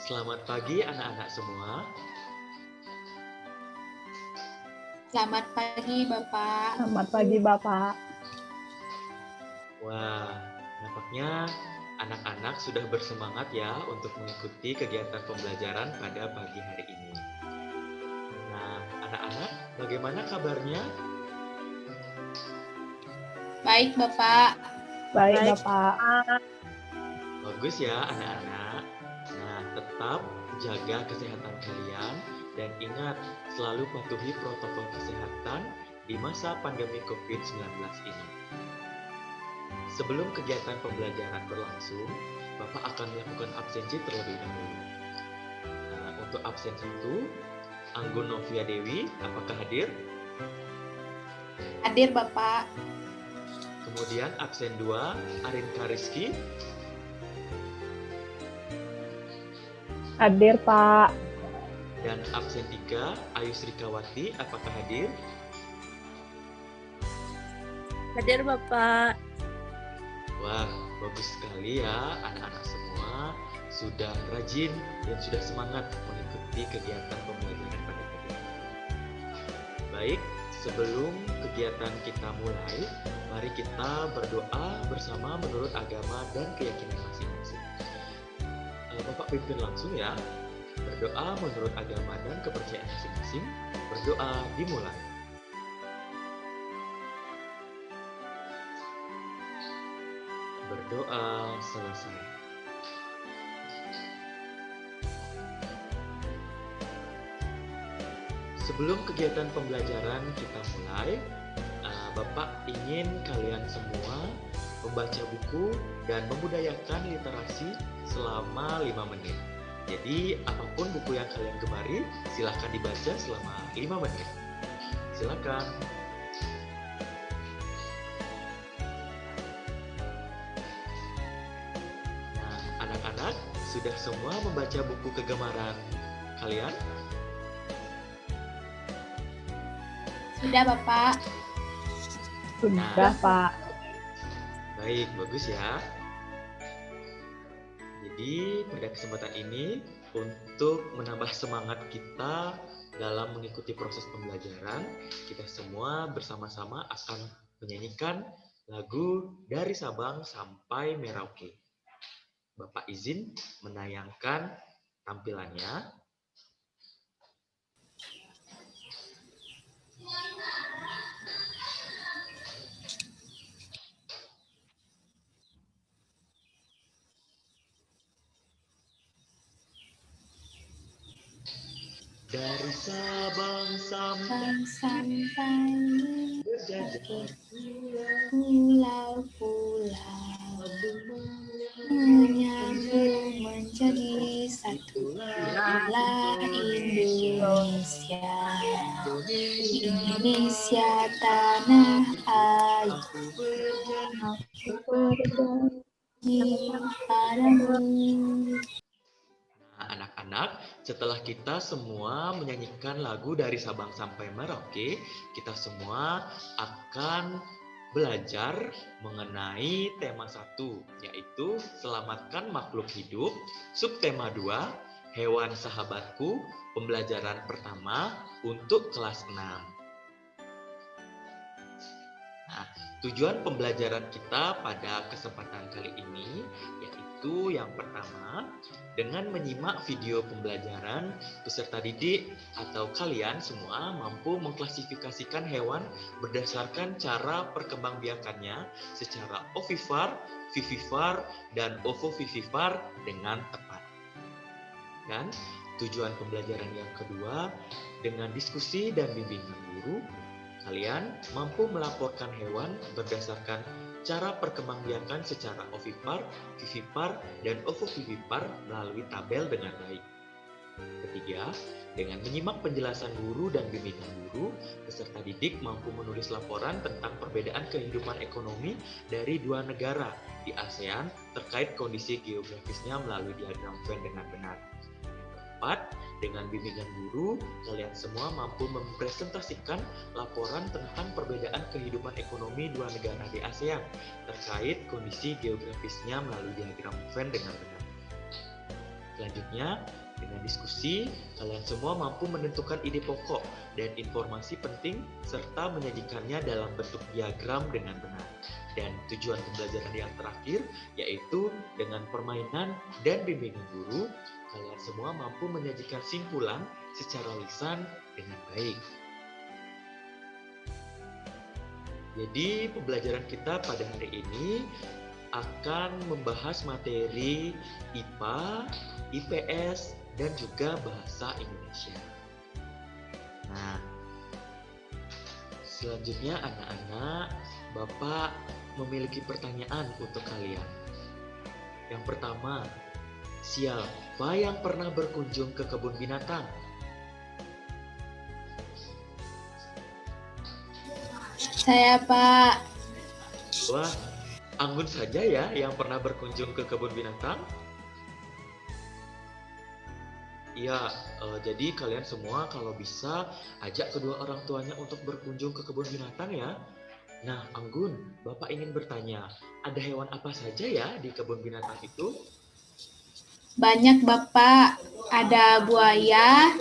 Selamat pagi anak-anak semua. Selamat pagi, Bapak. Selamat pagi, Bapak. Wah, nampaknya anak-anak sudah bersemangat ya untuk mengikuti kegiatan pembelajaran pada pagi hari ini. Nah, anak-anak, bagaimana kabarnya? Baik, Bapak. Baik, Bapak. Bagus ya anak-anak. Nah, tetap jaga kesehatan kalian dan ingat selalu patuhi protokol kesehatan di masa pandemi COVID-19 ini. Sebelum kegiatan pembelajaran berlangsung, Bapak akan melakukan absensi terlebih dahulu. Nah, untuk absen 1, Anggun Novia Dewi, apakah hadir? Hadir, Bapak. Kemudian absen 2, Arinka Rizky. Hadir, Pak. Dan absen 3, Ayu Srikawati, apakah hadir? Hadir, Bapak. Wah, bagus sekali ya anak-anak semua sudah rajin dan sudah semangat mengikuti kegiatan pembelajaran pada pagi hari. Baik, sebelum kegiatan kita mulai, mari kita berdoa bersama menurut agama dan keyakinan masing-masing. Bapak pimpin langsung ya. Berdoa menurut agama dan kepercayaan masing-masing. Berdoa dimulai. Berdoa selesai. Sebelum kegiatan pembelajaran kita mulai, Bapak ingin kalian semua membaca buku dan membudayakan literasi selama 5 menit. Jadi apapun buku yang kalian gemari, silakan dibaca selama 5 menit. Silakan. Nah, anak-anak sudah semua membaca buku kegemaran kalian? Sudah, Bapak. Sudah, Pak. Baik, bagus ya. Jadi pada kesempatan ini untuk menambah semangat kita dalam mengikuti proses pembelajaran, kita semua bersama-sama akan menyanyikan lagu Dari Sabang Sampai Merauke. Bapak izin menayangkan tampilannya. Dari Sabang sampai berjajah pulau-pulau menyambung menjadi satu. Inilah Indonesia. Indonesia tanah air. Aku berbagi padamu. Nah, anak-anak, setelah kita semua menyanyikan lagu Dari Sabang Sampai Merauke, kita semua akan belajar mengenai tema 1, yaitu Selamatkan Makhluk Hidup, subtema 2, Hewan Sahabatku, pembelajaran pertama untuk kelas 6. Nah, tujuan pembelajaran kita pada kesempatan kali ini yaitu yang pertama, dengan menyimak video pembelajaran, peserta didik atau kalian semua mampu mengklasifikasikan hewan berdasarkan cara perkembangbiakannya secara ovipar, vivipar, dan ovovivipar dengan tepat. Dan tujuan pembelajaran yang kedua, dengan diskusi dan bimbingan guru, kalian mampu melaporkan hewan berdasarkan cara perkembangbiakan secara ovipar, vivipar, dan ovovivipar melalui tabel dengan baik. Ketiga, dengan menyimak penjelasan guru dan bimbingan guru, peserta didik mampu menulis laporan tentang perbedaan kehidupan ekonomi dari dua negara di ASEAN terkait kondisi geografisnya melalui diagram Venn dengan benar. Keempat, dengan bimbingan guru, kalian semua mampu mempresentasikan laporan tentang perbedaan kehidupan ekonomi dua negara di ASEAN terkait kondisi geografisnya melalui diagram Venn dengan benar. Selanjutnya, dengan diskusi, kalian semua mampu menentukan ide pokok dan informasi penting serta menyajikannya dalam bentuk diagram dengan benar. Dan tujuan pembelajaran yang terakhir yaitu dengan permainan dan bimbingan guru, kalian semua mampu menyajikan simpulan secara lisan dengan baik. Jadi pembelajaran kita pada hari ini akan membahas materi IPA, IPS, dan juga bahasa Indonesia. Nah, selanjutnya anak-anak, Bapak memiliki pertanyaan untuk kalian. Yang pertama, siapa yang pernah berkunjung ke kebun binatang? Saya, Pak. Wah, Anggun saja ya yang pernah berkunjung ke kebun binatang? Iya, jadi kalian semua kalau bisa ajak kedua orang tuanya untuk berkunjung ke kebun binatang ya. Nah, Anggun, Bapak ingin bertanya, ada hewan apa saja ya di kebun binatang itu? Banyak, Bapak. Ada buaya,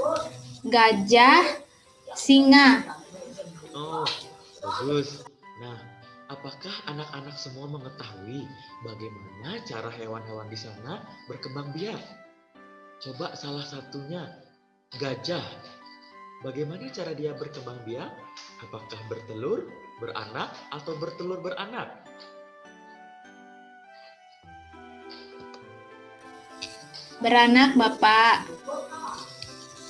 gajah, singa. Oh, bagus. Nah, apakah anak-anak semua mengetahui bagaimana cara hewan-hewan di sana berkembang biak? Coba salah satunya, gajah. Bagaimana cara dia berkembang biak? Apakah bertelur, beranak, atau bertelur beranak? Beranak, Bapak.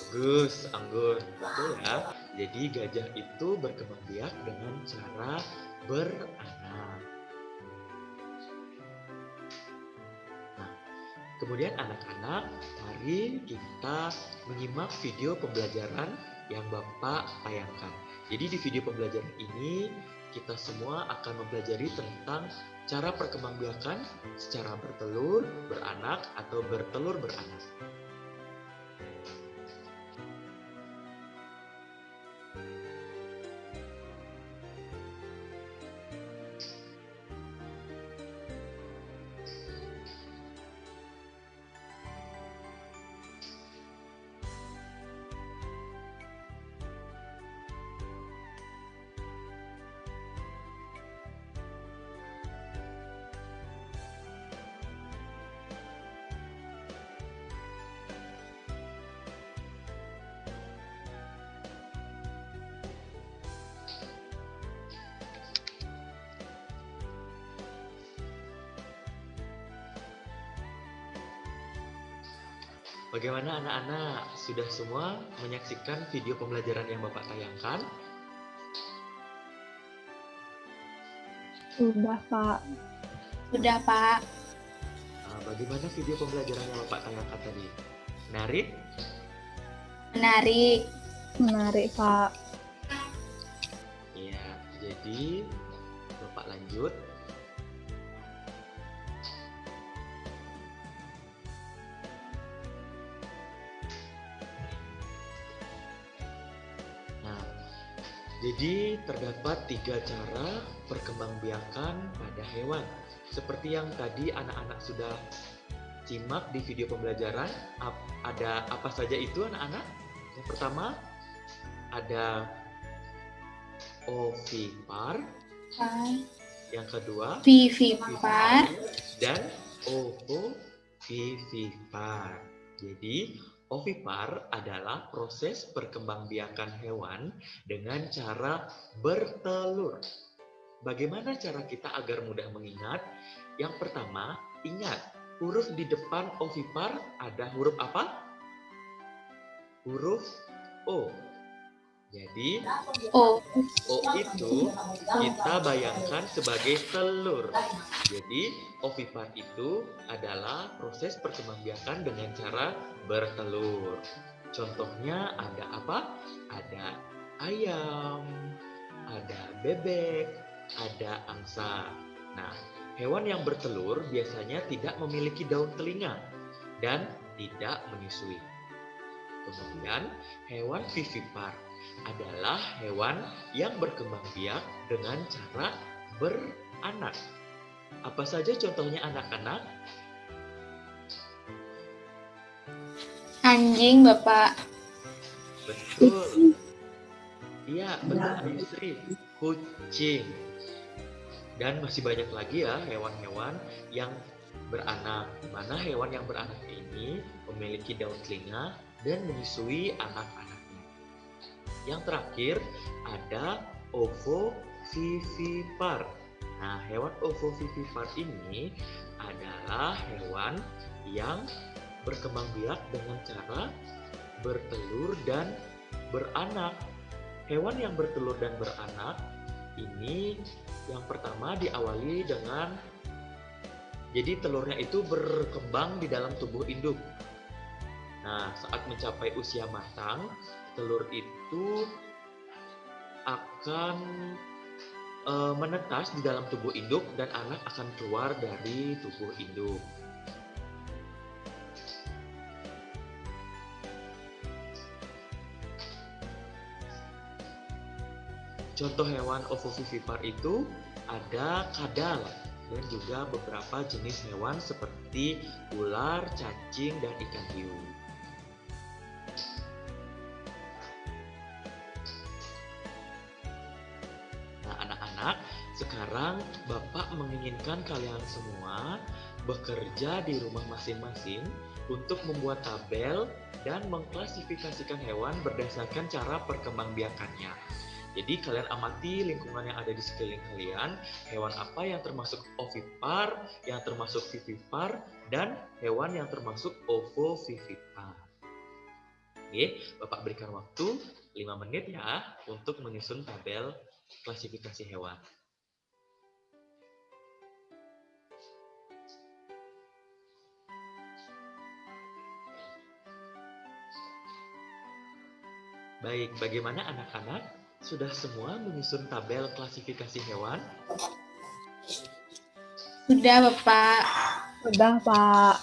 Bagus, Anggun. Betul ya. Jadi gajah itu berkembang biak dengan cara beranak. Nah, kemudian anak-anak, mari kita menyimak video pembelajaran yang Bapak tayangkan. Jadi di video pembelajaran ini, kita semua akan mempelajari tentang cara perkembangbiakan secara bertelur, beranak, atau bertelur beranak. Bagaimana anak-anak? Sudah semua menyaksikan video pembelajaran yang Bapak tayangkan? Sudah, Pak. Sudah, Pak. Nah, bagaimana video pembelajaran yang Bapak tayangkan tadi? Menarik? Menarik. Menarik, Pak. Ya, jadi Bapak lanjut. Nah, jadi terdapat 3 cara perkembangbiakan pada hewan. Seperti yang tadi anak-anak sudah simak di video pembelajaran, ada apa saja itu anak-anak? Yang pertama, ada ovipar, yang kedua Vivipar. dan ovovivipar. Jadi ovipar adalah proses perkembangbiakan hewan dengan cara bertelur. Bagaimana cara kita agar mudah mengingat? Yang pertama, ingat huruf di depan ovipar ada huruf apa? Huruf O. Jadi O. O itu kita bayangkan sebagai telur. Jadi ovipar itu adalah proses perkembangbiakan dengan cara bertelur. Contohnya ada apa? Ada ayam, ada bebek, ada angsa. Nah, hewan yang bertelur biasanya tidak memiliki daun telinga dan tidak menyusui. Kemudian hewan vivipar adalah hewan yang berkembang biak dengan cara beranak. Apa saja contohnya anak-anak? Anjing, Bapak. Betul. Iya, betul Ayusri. Kucing. Dan masih banyak lagi ya hewan-hewan yang beranak. Di mana hewan yang beranak ini memiliki daun telinga dan menyusui anak-anaknya. Yang terakhir ada ovovivipar. Nah, hewan ovovivipar ini adalah hewan yang berkembang biak dengan cara bertelur dan beranak. Hewan yang bertelur dan beranak ini yang pertama diawali dengan jadi telurnya itu berkembang di dalam tubuh induk. Nah, saat mencapai usia matang, telur itu akan menetas di dalam tubuh induk dan anak akan keluar dari tubuh induk. Contoh hewan ovovivipar itu ada kadal dan juga beberapa jenis hewan seperti ular, cacing, dan ikan hiu. Nah, anak-anak, sekarang Bapak menginginkan kalian semua bekerja di rumah masing-masing untuk membuat tabel dan mengklasifikasikan hewan berdasarkan cara perkembangbiakannya. Jadi kalian amati lingkungan yang ada di sekeliling kalian, hewan apa yang termasuk ovipar, yang termasuk vivipar, dan hewan yang termasuk ovovivipar. Oke, Bapak berikan waktu 5 menit ya untuk menyusun tabel klasifikasi hewan. Baik, bagaimana anak-anak? Sudah semua menyusun tabel klasifikasi hewan? Sudah, Bapak. Udah, Pak.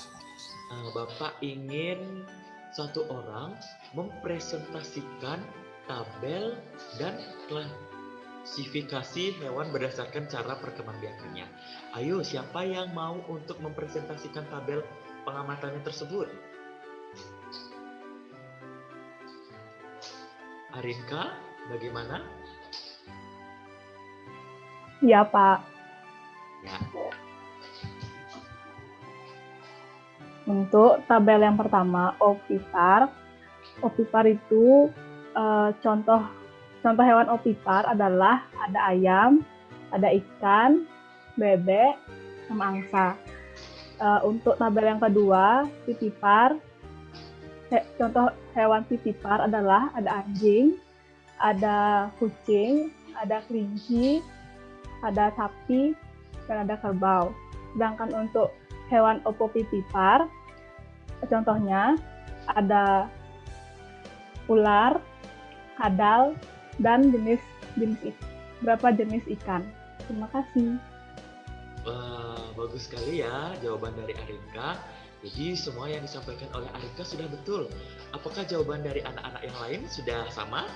Bapak ingin satu orang mempresentasikan tabel dan klasifikasi hewan berdasarkan cara perkembangbiakannya. Ayo, siapa yang mau untuk mempresentasikan tabel pengamatannya tersebut? Arinka, bagaimana? Iya, Pak. Ya, Untuk tabel yang pertama, ovipar. Ovipar itu contoh hewan ovipar adalah ada ayam, ada ikan, bebek, sama angsa. Untuk tabel yang kedua, vivipar. Contoh hewan vivipar adalah ada anjing, ada kucing, ada kelinci, ada sapi, dan ada kerbau. Sedangkan untuk hewan ovovivipar, contohnya ada ular, kadal, dan beberapa jenis ikan. Terima kasih. bagus sekali ya jawaban dari Arinka. Jadi semua yang disampaikan oleh Arinka sudah betul. Apakah jawaban dari anak-anak yang lain sudah sama?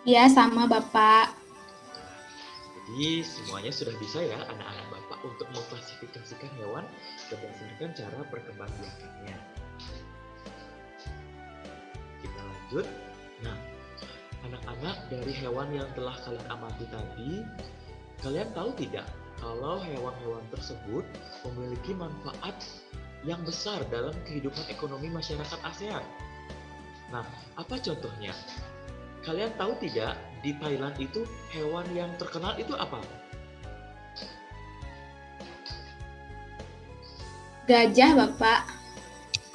Ya, sama, Bapak. Jadi semuanya sudah bisa ya anak-anak Bapak untuk mengklasifikasikan hewan berdasarkan cara perkembangbiakannya. Kita lanjut. Nah, anak-anak, dari hewan yang telah kalian amati tadi, kalian tahu tidak kalau hewan-hewan tersebut memiliki manfaat yang besar dalam kehidupan ekonomi masyarakat ASEAN? Nah, apa contohnya? Kalian tahu tidak di Thailand itu hewan yang terkenal itu apa? Gajah, Bapak.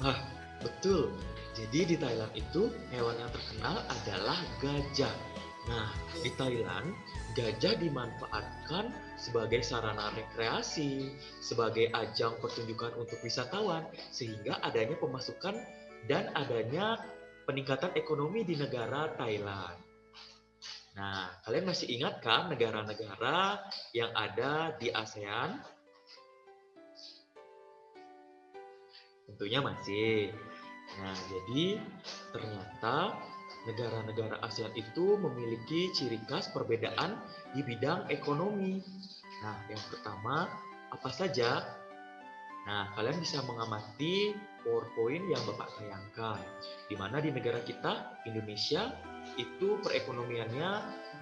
Wah, betul. Jadi di Thailand itu hewan yang terkenal adalah gajah. Nah, di Thailand, gajah dimanfaatkan sebagai sarana rekreasi, sebagai ajang pertunjukan untuk wisatawan, sehingga adanya pemasukan dan adanya peningkatan ekonomi di negara Thailand. Nah, kalian masih ingat kan negara-negara yang ada di ASEAN? Tentunya masih. Nah, jadi ternyata negara-negara ASEAN itu memiliki ciri khas perbedaan di bidang ekonomi. Nah, yang pertama apa saja? Nah, kalian bisa mengamati PowerPoint yang Bapak tayangkan, di mana di negara kita, Indonesia, itu perekonomiannya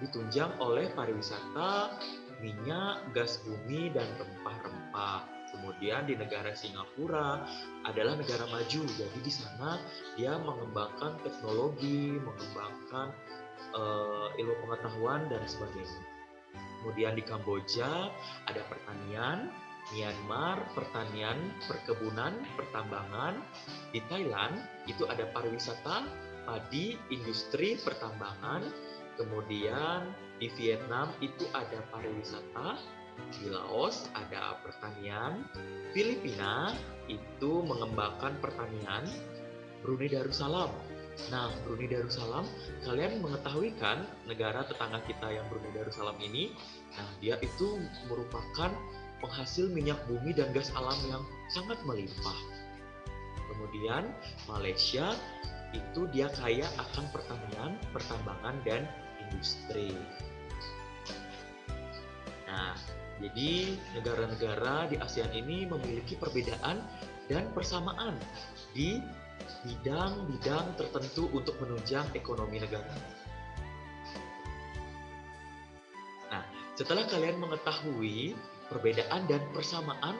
ditunjang oleh pariwisata, minyak, gas bumi, dan rempah-rempah. Kemudian di negara Singapura adalah negara maju, jadi di sana dia mengembangkan teknologi, mengembangkan ilmu pengetahuan, dan sebagainya. Kemudian di Kamboja ada pertanian, Myanmar pertanian, perkebunan, pertambangan. Di Thailand itu ada pariwisata, padi, industri, pertambangan. Kemudian di Vietnam itu ada pariwisata, di Laos ada pertanian, Filipina itu mengembangkan pertanian, Brunei Darussalam. Nah, Brunei Darussalam, kalian mengetahui kan negara tetangga kita yang Brunei Darussalam ini? Nah, dia itu merupakan penghasil minyak bumi dan gas alam yang sangat melimpah. Kemudian Malaysia itu dia kaya akan pertanian, pertambangan, dan industri. Nah, jadi negara-negara di ASEAN ini memiliki perbedaan dan persamaan di bidang-bidang tertentu untuk menunjang ekonomi negara. Nah, setelah kalian mengetahui perbedaan dan persamaan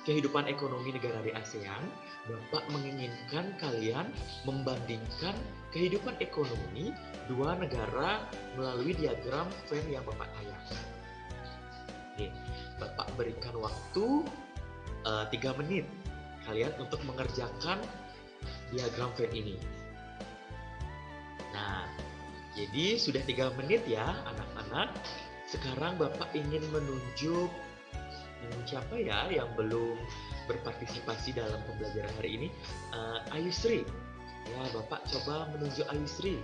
kehidupan ekonomi negara di ASEAN, Bapak menginginkan kalian membandingkan kehidupan ekonomi dua negara melalui diagram Venn yang Bapak tayangkan. Oke, Bapak berikan waktu 3 menit kalian untuk mengerjakan diagram Venn ini. Nah, jadi sudah 3 menit ya anak-anak. Sekarang Bapak ingin menunjuk siapa ya yang belum berpartisipasi dalam pembelajaran hari ini? Ayusri. Ya, Bapak coba menunjuk Ayusri.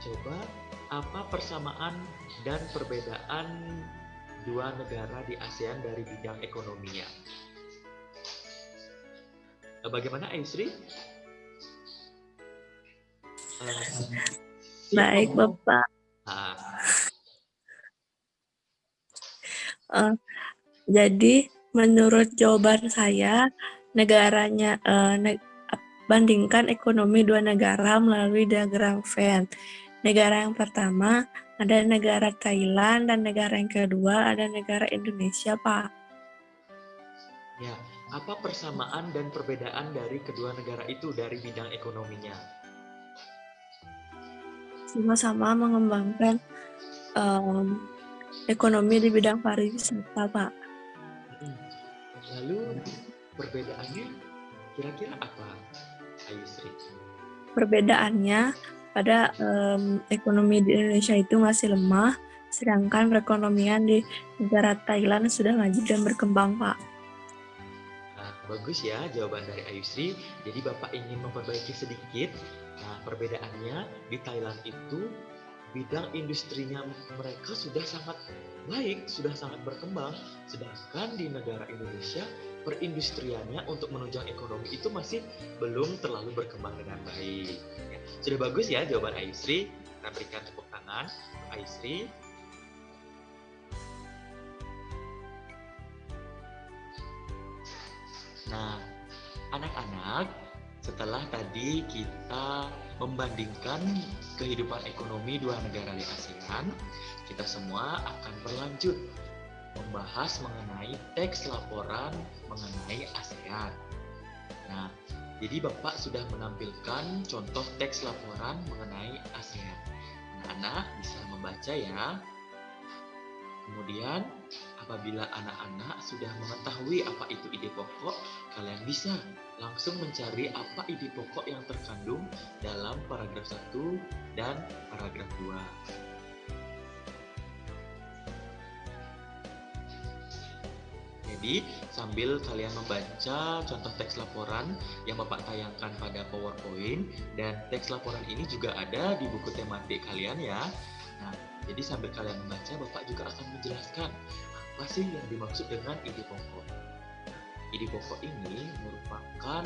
Coba apa persamaan dan perbedaan dua negara di ASEAN dari bidang ekonominya? Bagaimana Ayusri? Baik, Bapak. Jadi, menurut jawaban saya, bandingkan ekonomi dua negara melalui diagram Venn. Negara yang pertama ada negara Thailand dan negara yang kedua ada negara Indonesia, Pak. Ya, apa persamaan dan perbedaan dari kedua negara itu dari bidang ekonominya? Sama-sama mengembangkan ekonomi di bidang pariwisata, Pak. Lalu perbedaannya kira-kira apa, Ayusri? Perbedaannya pada ekonomi di Indonesia itu masih lemah, sedangkan perekonomian di negara Thailand sudah maju dan berkembang, Pak. Nah, bagus ya jawaban dari Ayusri. Jadi Bapak ingin memperbaiki sedikit. Nah, perbedaannya di Thailand itu bidang industrinya mereka sudah sangat baik, sudah sangat berkembang. Sedangkan di negara Indonesia, perindustriannya untuk menunjang ekonomi itu masih belum terlalu berkembang dengan baik. Ya, sudah bagus ya jawaban Ayusri. Kita berikan tepuk tangan untuk Ayusri. Nah, anak-anak, setelah tadi kita membandingkan kehidupan ekonomi dua negara di ASEAN, kita semua akan berlanjut membahas mengenai teks laporan mengenai ASEAN. Nah, jadi Bapak sudah menampilkan contoh teks laporan mengenai ASEAN. Anak-anak bisa membaca ya. Kemudian, apabila anak-anak sudah mengetahui apa itu ide pokok, kalian bisa langsung mencari apa ide pokok yang terkandung dalam paragraf 1 dan paragraf 2. Jadi, sambil kalian membaca contoh teks laporan yang Bapak tayangkan pada PowerPoint, dan teks laporan ini juga ada di buku tematik kalian ya. Nah, jadi sambil kalian membaca, Bapak juga akan menjelaskan apa sih yang dimaksud dengan ide pokok. Ide pokok ini merupakan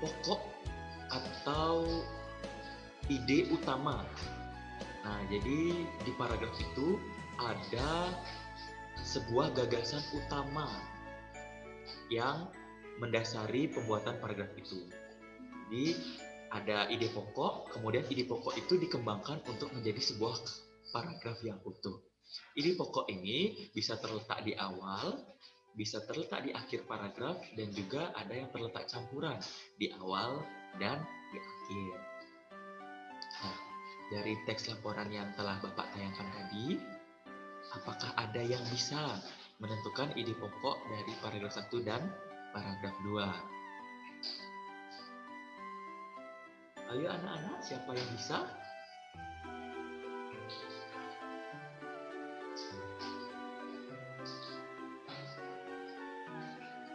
pokok atau ide utama. Nah, jadi di paragraf itu ada sebuah gagasan utama yang mendasari pembuatan paragraf itu. Jadi ada ide pokok, kemudian ide pokok itu dikembangkan untuk menjadi sebuah paragraf yang utuh. Ide pokok ini bisa terletak di awal, bisa terletak di akhir paragraf, dan juga ada yang terletak campuran di awal dan di akhir. Nah, dari teks laporan yang telah Bapak tayangkan tadi, apakah ada yang bisa menentukan ide pokok dari paragraf 1 dan paragraf 2? Ayo anak-anak, siapa yang bisa?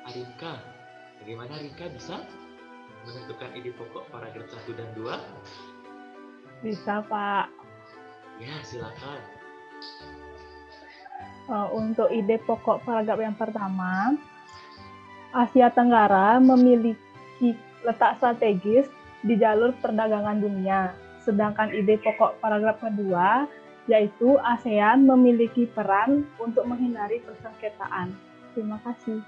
Arinka, bagaimana Arinka bisa menentukan ide pokok paragraf 1 dan 2? Bisa, Pak. Ya, silakan. Untuk ide pokok paragraf yang pertama, Asia Tenggara memiliki letak strategis di jalur perdagangan dunia. Sedangkan ide pokok paragraf kedua, yaitu ASEAN memiliki peran untuk menghindari persengketaan. Terima kasih.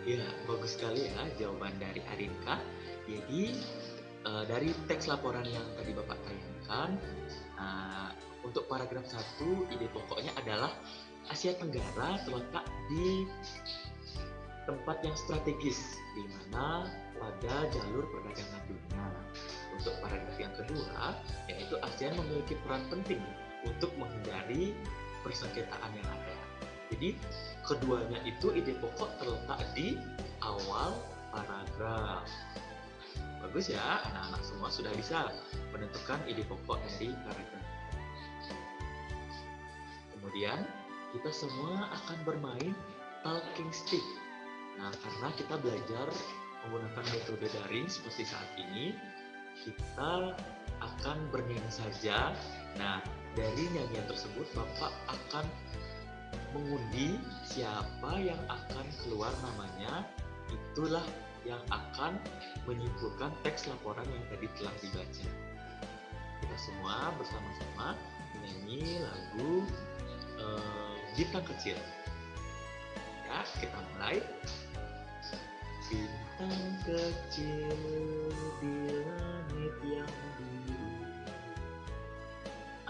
Ya, bagus sekali ya jawaban dari Arinka. Jadi, dari teks laporan yang tadi Bapak tayangkan, untuk paragraf 1, ide pokoknya adalah Asia Tenggara terletak di tempat yang strategis, di mana pada jalur perdagangan dunia. Untuk paragraf yang kedua, yaitu ASEAN memiliki peran penting untuk menghindari persengketaan yang ada. Jadi, keduanya itu ide pokok terletak di awal paragraf. Bagus ya, anak-anak semua sudah bisa menentukan ide pokok dari paragraf. Kemudian, kita semua akan bermain talking stick. Nah, karena kita belajar menggunakan metode daring seperti saat ini, kita akan bernyanyi saja. Nah, dari nyanyian tersebut Bapak akan mengundi siapa yang akan keluar namanya, itulah yang akan menyimpulkan teks laporan yang tadi telah dibaca. Kita semua bersama-sama menyanyi lagu Bintang Kecil. Ya, kita mulai. Bintang kecil di langit yang biru,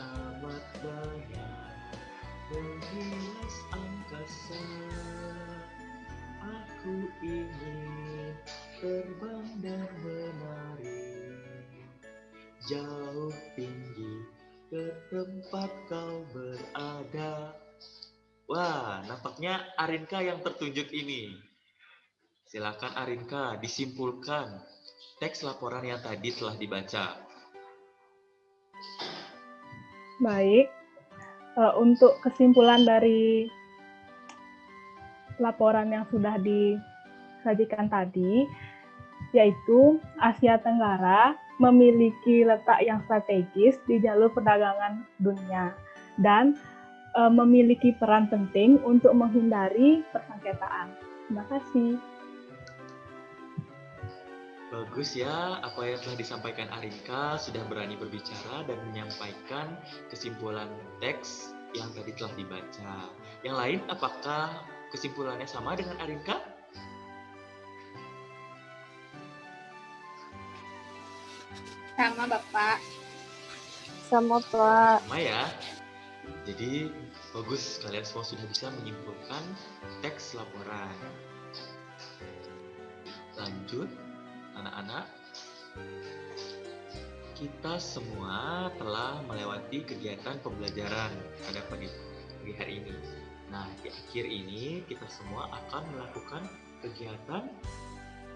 amat banyak menghias angkasa. Aku ingin terbang dan menari jauh tinggi ke tempat kau berada. Wah, nampaknya Arinka yang tertunjuk ini. Silakan Arinka, disimpulkan teks laporan yang tadi telah dibaca. Baik, untuk kesimpulan dari laporan yang sudah disajikan tadi, yaitu Asia Tenggara memiliki letak yang strategis di jalur perdagangan dunia dan memiliki peran penting untuk menghindari persengketaan. Terima kasih. Bagus ya, apa yang telah disampaikan Arinka, sudah berani berbicara dan menyampaikan kesimpulan teks yang tadi telah dibaca. Yang lain, apakah kesimpulannya sama dengan Arinka? Sama Bapak. Sama, Pak. Sama ya. Jadi, bagus kalian semua sudah bisa menyimpulkan teks laporan. Lanjut, anak-anak. Kita semua telah melewati kegiatan pembelajaran pada pagi hari ini. Nah, di akhir ini kita semua akan melakukan kegiatan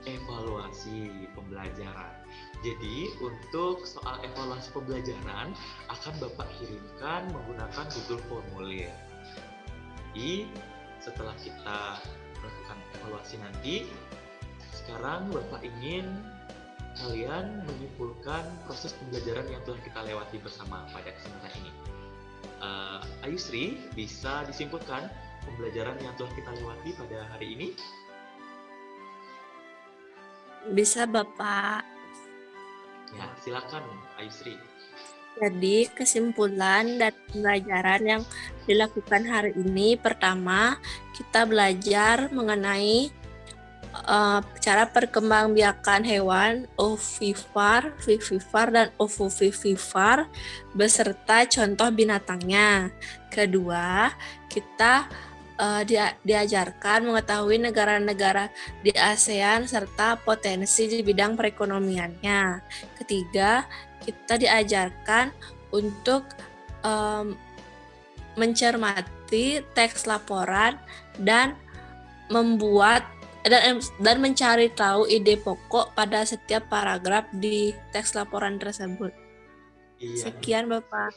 evaluasi pembelajaran. Jadi, untuk soal evaluasi pembelajaran akan Bapak kirimkan menggunakan Google Formulir. Jadi, setelah kita melakukan evaluasi nanti, sekarang Bapak ingin kalian menyimpulkan proses pembelajaran yang telah kita lewati bersama pada kesempatan ini. Ayu Sri, bisa disimpulkan pembelajaran yang telah kita lewati pada hari ini? Bisa, Bapak. Ya, silakan Ayu Sri. Jadi, kesimpulan dari pembelajaran yang dilakukan hari ini, pertama, kita belajar mengenai cara perkembangbiakan hewan ovivipar, vivipar, dan ovovivipar beserta contoh binatangnya. Kedua, kita diajarkan mengetahui negara-negara di ASEAN serta potensi di bidang perekonomiannya. Ketiga, kita diajarkan untuk mencermati teks laporan dan membuat dan mencari tahu ide pokok pada setiap paragraf di teks laporan tersebut. Iya, Sekian Bapak.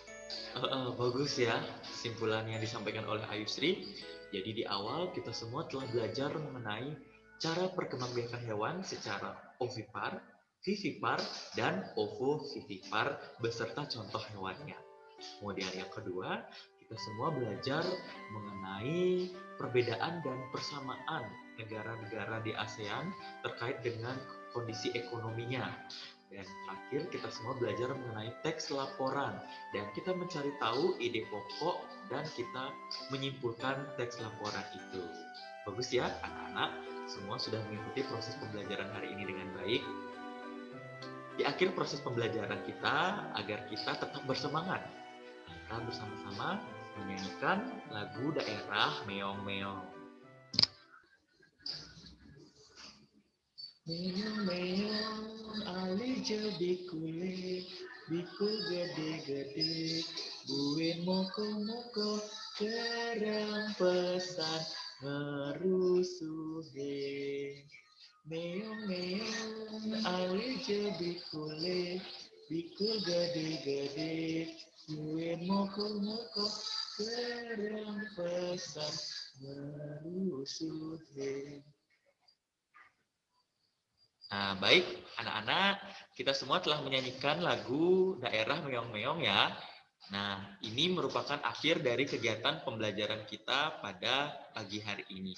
bagus ya kesimpulan yang disampaikan oleh Ayusri. Jadi di awal kita semua telah belajar mengenai cara perkembangbiakan hewan secara ovipar, vivipar, dan ovovivipar beserta contoh hewannya. Kemudian yang kedua, kita semua belajar mengenai perbedaan dan persamaan negara-negara di ASEAN terkait dengan kondisi ekonominya. Dan terakhir, kita semua belajar mengenai teks laporan dan kita mencari tahu ide pokok dan kita menyimpulkan teks laporan itu. Bagus ya anak-anak, semua sudah mengikuti proses pembelajaran hari ini dengan baik. Di akhir proses pembelajaran kita, agar kita tetap bersemangat, kita bersama-sama menyanyikan lagu daerah Meong-meong. Meong-meong, ali jadi kule, bikul gede-gede, buin moko-moko, kerang pesan ngerusuhe. Meong-meong, ali jadi kule, bikul gede-gede, buin moko-moko, kerang pesan ngerusuhe. Nah, baik anak-anak, kita semua telah menyanyikan lagu daerah Meong-meong ya. Nah, ini merupakan akhir dari kegiatan pembelajaran kita pada pagi hari ini.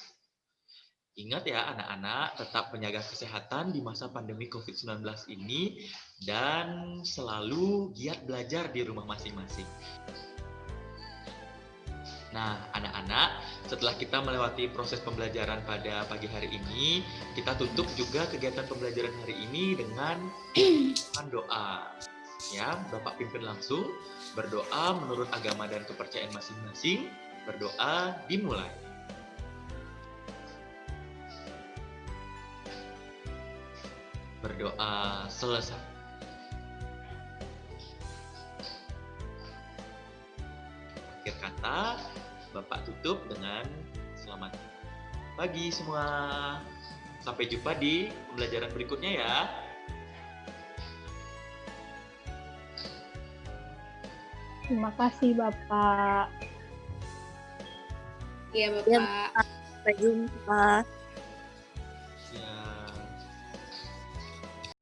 Ingat ya anak-anak, tetap menjaga kesehatan di masa pandemi COVID-19 ini dan selalu giat belajar di rumah masing-masing. Nah, anak-anak, setelah kita melewati proses pembelajaran pada pagi hari ini, kita tutup juga kegiatan pembelajaran hari ini dengan doa. Ya, Bapak pimpin langsung, berdoa menurut agama dan kepercayaan masing-masing, berdoa dimulai. Berdoa selesai. Akhir kata, Bapak tutup dengan selamat pagi semua. Sampai jumpa di pembelajaran berikutnya ya. Terima kasih Bapak. Iya, Bapak. Sampai jumpa.